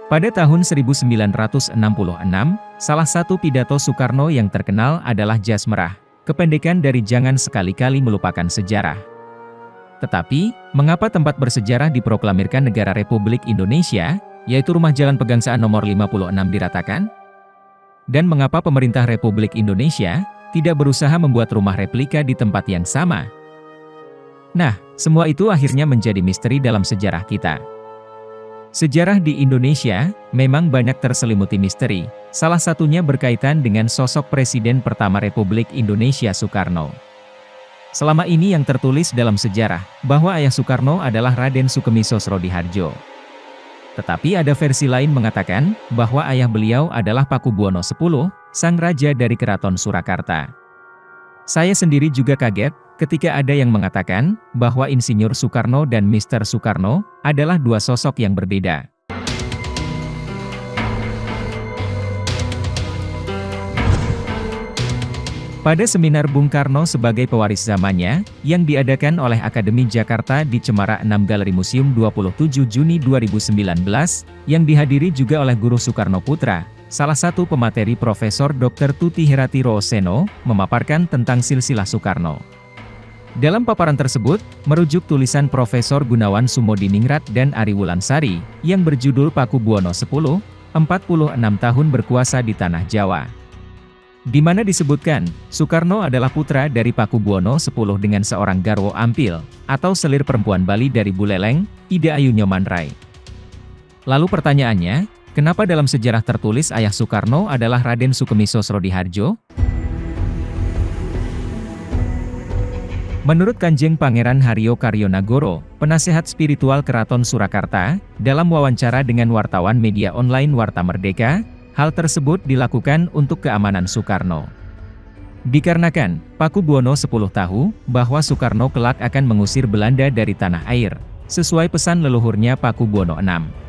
Pada tahun 1966, salah satu pidato Soekarno yang terkenal adalah Jas Merah, kependekan dari Jangan Sekali-Kali Melupakan Sejarah. Tetapi, mengapa tempat bersejarah diproklamirkan Negara Republik Indonesia, yaitu Rumah Jalan Pegangsaan nomor 56 diratakan? Dan mengapa pemerintah Republik Indonesia tidak berusaha membuat rumah replika di tempat yang sama? Nah, semua itu akhirnya menjadi misteri dalam sejarah kita. Sejarah di Indonesia memang banyak terselimuti misteri, salah satunya berkaitan dengan sosok Presiden pertama Republik Indonesia Soekarno. Selama ini yang tertulis dalam sejarah, bahwa ayah Soekarno adalah Raden Sukemiso Srodihardjo. Tetapi ada versi lain mengatakan, bahwa ayah beliau adalah Pakubuwono X, sang raja dari Keraton Surakarta. Saya sendiri juga kaget, ketika ada yang mengatakan, bahwa Insinyur Soekarno dan Mr. Soekarno, adalah dua sosok yang berbeda. Pada seminar Bung Karno sebagai pewaris zamannya, yang diadakan oleh Akademi Jakarta di Cemara 6 Galeri Museum 27 Juni 2019, yang dihadiri juga oleh Guru Soekarno Putra, salah satu pemateri Profesor Dr. Tuti Herati Rooseno, memaparkan tentang silsilah Soekarno. Dalam paparan tersebut, merujuk tulisan Profesor Gunawan Sumodiningrat dan Ari Wulansari, yang berjudul Pakubuwono X, 46 tahun berkuasa di Tanah Jawa. Di mana disebutkan, Soekarno adalah putra dari Pakubuwono X dengan seorang garwo ampil, atau selir perempuan Bali dari Buleleng, Ida Ayu Nyomanrai. Lalu pertanyaannya, kenapa dalam sejarah tertulis ayah Soekarno adalah Raden Sukemiso Srodihardjo? Menurut Kanjeng Pangeran Haryo Karyonagoro, penasehat spiritual Keraton Surakarta, dalam wawancara dengan wartawan media online Warta Merdeka, hal tersebut dilakukan untuk keamanan Soekarno. Dikarenakan, Pakubuwono X tahu, bahwa Soekarno kelak akan mengusir Belanda dari tanah air, sesuai pesan leluhurnya Pakubuwono VI.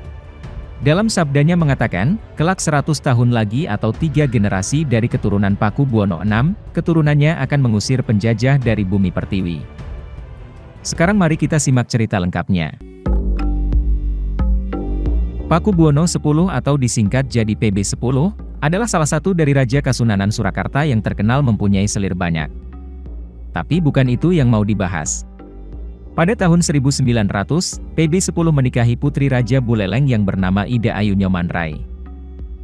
Dalam sabdanya mengatakan, kelak 100 tahun lagi atau 3 generasi dari keturunan Pakubuwono VI, keturunannya akan mengusir penjajah dari bumi pertiwi. Sekarang mari kita simak cerita lengkapnya. Pakubuwono X atau disingkat jadi PB10, adalah salah satu dari Raja Kasunanan Surakarta yang terkenal mempunyai selir banyak. Tapi bukan itu yang mau dibahas. Pada tahun 1900, PB10 menikahi putri Raja Buleleng yang bernama Ida Ayu Nyomanrai.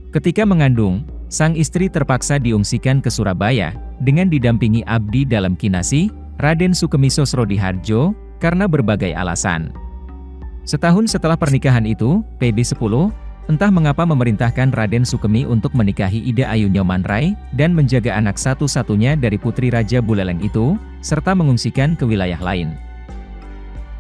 Ketika mengandung, sang istri terpaksa diungsikan ke Surabaya, dengan didampingi abdi dalam kinasi, Raden Sukemiso Srodihardjo, karena berbagai alasan. Setahun setelah pernikahan itu, PB10, entah mengapa memerintahkan Raden Sukemi untuk menikahi Ida Ayu Nyomanrai, dan menjaga anak satu-satunya dari putri Raja Buleleng itu, serta mengungsikan ke wilayah lain.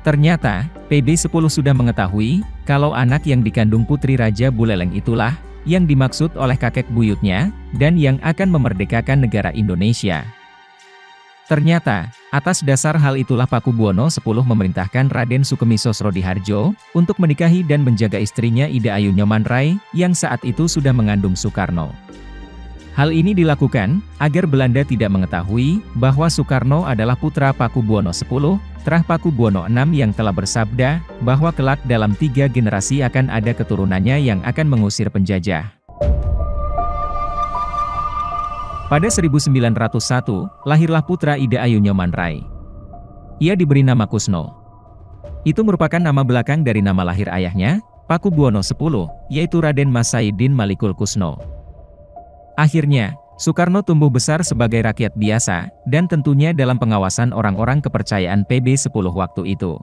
Ternyata, PB10 sudah mengetahui, kalau anak yang dikandung putri Raja Buleleng itulah, yang dimaksud oleh kakek buyutnya, dan yang akan memerdekakan negara Indonesia. Ternyata, atas dasar hal itulah Pakubuwono X memerintahkan Raden Sukemiso Srodihardjo, untuk menikahi dan menjaga istrinya Ida Ayu Nyomanrai, yang saat itu sudah mengandung Soekarno. Hal ini dilakukan, agar Belanda tidak mengetahui, bahwa Soekarno adalah putra Pakubuwono X, terah Pakubuwono VI yang telah bersabda, bahwa kelak dalam 3 generasi akan ada keturunannya yang akan mengusir penjajah. Pada 1901, lahirlah putra Ida Ayu Nyomanrai. Ia diberi nama Kusno. Itu merupakan nama belakang dari nama lahir ayahnya, Pakubuwono X, yaitu Raden Mas Saidin Malikul Kusno. Akhirnya, Soekarno tumbuh besar sebagai rakyat biasa, dan tentunya dalam pengawasan orang-orang kepercayaan PB10 waktu itu.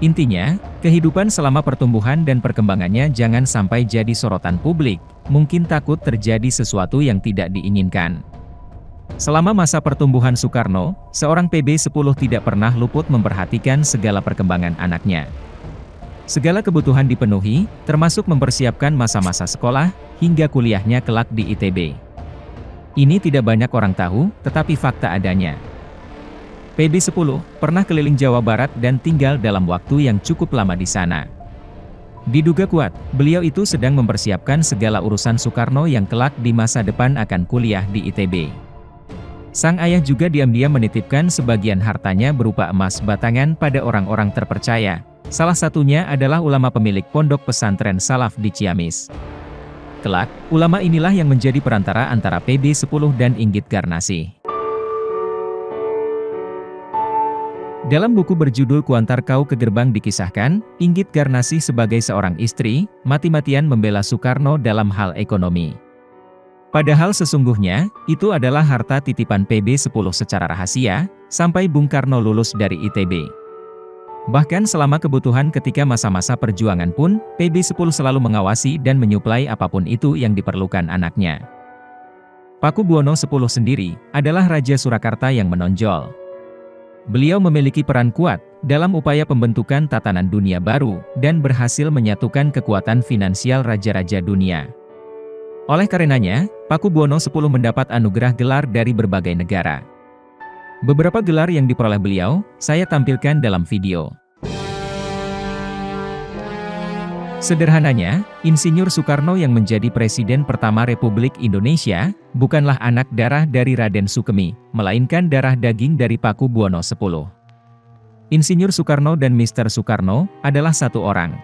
Intinya, kehidupan selama pertumbuhan dan perkembangannya jangan sampai jadi sorotan publik, mungkin takut terjadi sesuatu yang tidak diinginkan. Selama masa pertumbuhan Soekarno, seorang PB10 tidak pernah luput memperhatikan segala perkembangan anaknya. Segala kebutuhan dipenuhi, termasuk mempersiapkan masa-masa sekolah, hingga kuliahnya kelak di ITB. Ini tidak banyak orang tahu, tetapi fakta adanya. PB10 pernah keliling Jawa Barat dan tinggal dalam waktu yang cukup lama di sana. Diduga kuat, beliau itu sedang mempersiapkan segala urusan Soekarno yang kelak di masa depan akan kuliah di ITB. Sang ayah juga diam-diam menitipkan sebagian hartanya berupa emas batangan pada orang-orang terpercaya, Salah satunya adalah ulama pemilik pondok pesantren Salaf di Ciamis. Kelak, ulama inilah yang menjadi perantara antara PB10 dan Inggit Garnasih. Dalam buku berjudul Kuantar Kau ke Gerbang dikisahkan, Inggit Garnasih sebagai seorang istri, mati-matian membela Soekarno dalam hal ekonomi. Padahal sesungguhnya, itu adalah harta titipan PB10 secara rahasia, sampai Bung Karno lulus dari ITB. Bahkan selama kebutuhan ketika masa-masa perjuangan pun, PB10 selalu mengawasi dan menyuplai apapun itu yang diperlukan anaknya. Pakubuwono X sendiri, adalah Raja Surakarta yang menonjol. Beliau memiliki peran kuat dalam upaya pembentukan tatanan dunia baru dan berhasil menyatukan kekuatan finansial raja-raja dunia. Oleh karenanya, Pakubuwono X mendapat anugerah gelar dari berbagai negara. Beberapa gelar yang diperoleh beliau, saya tampilkan dalam video. Sederhananya, Insinyur Soekarno yang menjadi Presiden pertama Republik Indonesia, bukanlah anak darah dari Raden Sukemi, melainkan darah daging dari Pakubuwono X. Insinyur Soekarno dan Mr. Soekarno, adalah satu orang.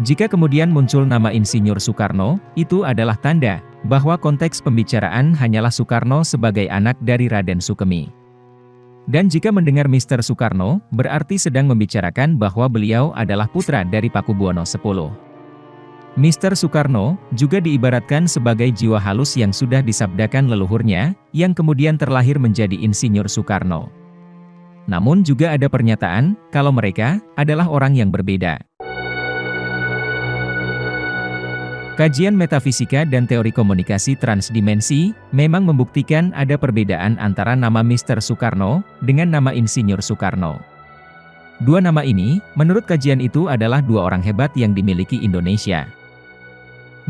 Jika kemudian muncul nama Insinyur Soekarno, itu adalah tanda, bahwa konteks pembicaraan hanyalah Soekarno sebagai anak dari Raden Sukemi. Dan jika mendengar Mr. Soekarno, berarti sedang membicarakan bahwa beliau adalah putra dari Pakubuwono X. Mr. Soekarno, juga diibaratkan sebagai jiwa halus yang sudah disabdakan leluhurnya, yang kemudian terlahir menjadi Insinyur Soekarno. Namun juga ada pernyataan, kalau mereka, adalah orang yang berbeda. Kajian metafisika dan teori komunikasi transdimensi, memang membuktikan ada perbedaan antara nama Mr. Soekarno, dengan nama Insinyur Soekarno. Dua nama ini, menurut kajian itu adalah dua orang hebat yang dimiliki Indonesia.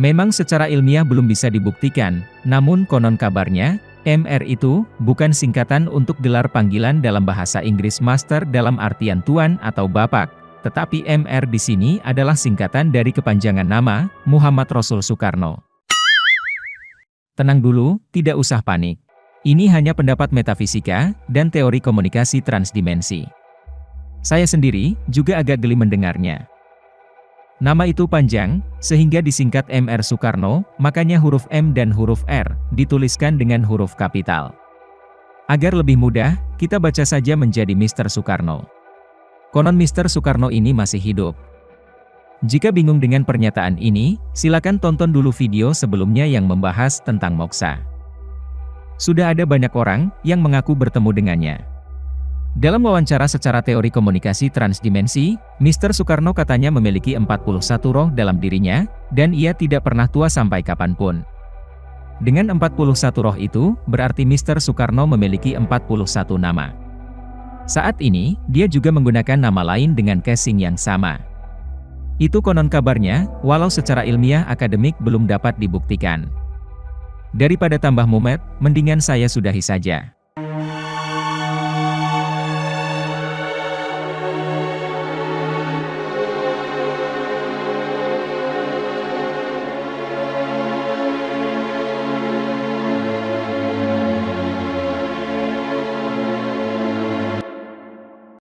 Memang secara ilmiah belum bisa dibuktikan, namun konon kabarnya, MR itu, bukan singkatan untuk gelar panggilan dalam bahasa Inggris Master dalam artian Tuan atau Bapak. Tetapi MR di sini adalah singkatan dari kepanjangan nama, Muhammad Rasul Soekarno. Tenang dulu, tidak usah panik. Ini hanya pendapat metafisika, dan teori komunikasi transdimensi. Saya sendiri, juga agak geli mendengarnya. Nama itu panjang, sehingga disingkat MR Soekarno, makanya huruf M dan huruf R, dituliskan dengan huruf kapital. Agar lebih mudah, kita baca saja menjadi Mr. Soekarno. Konon Mr. Soekarno ini masih hidup. Jika bingung dengan pernyataan ini, silakan tonton dulu video sebelumnya yang membahas tentang moksa. Sudah ada banyak orang yang mengaku bertemu dengannya. Dalam wawancara secara teori komunikasi transdimensi, Mr. Soekarno katanya memiliki 41 roh dalam dirinya, dan ia tidak pernah tua sampai kapanpun. Dengan 41 roh itu, berarti Mr. Soekarno memiliki 41 nama. Saat ini, dia juga menggunakan nama lain dengan casing yang sama. Itu konon kabarnya, walau secara ilmiah akademik belum dapat dibuktikan. Daripada tambah mumet, mendingan saya sudahi saja.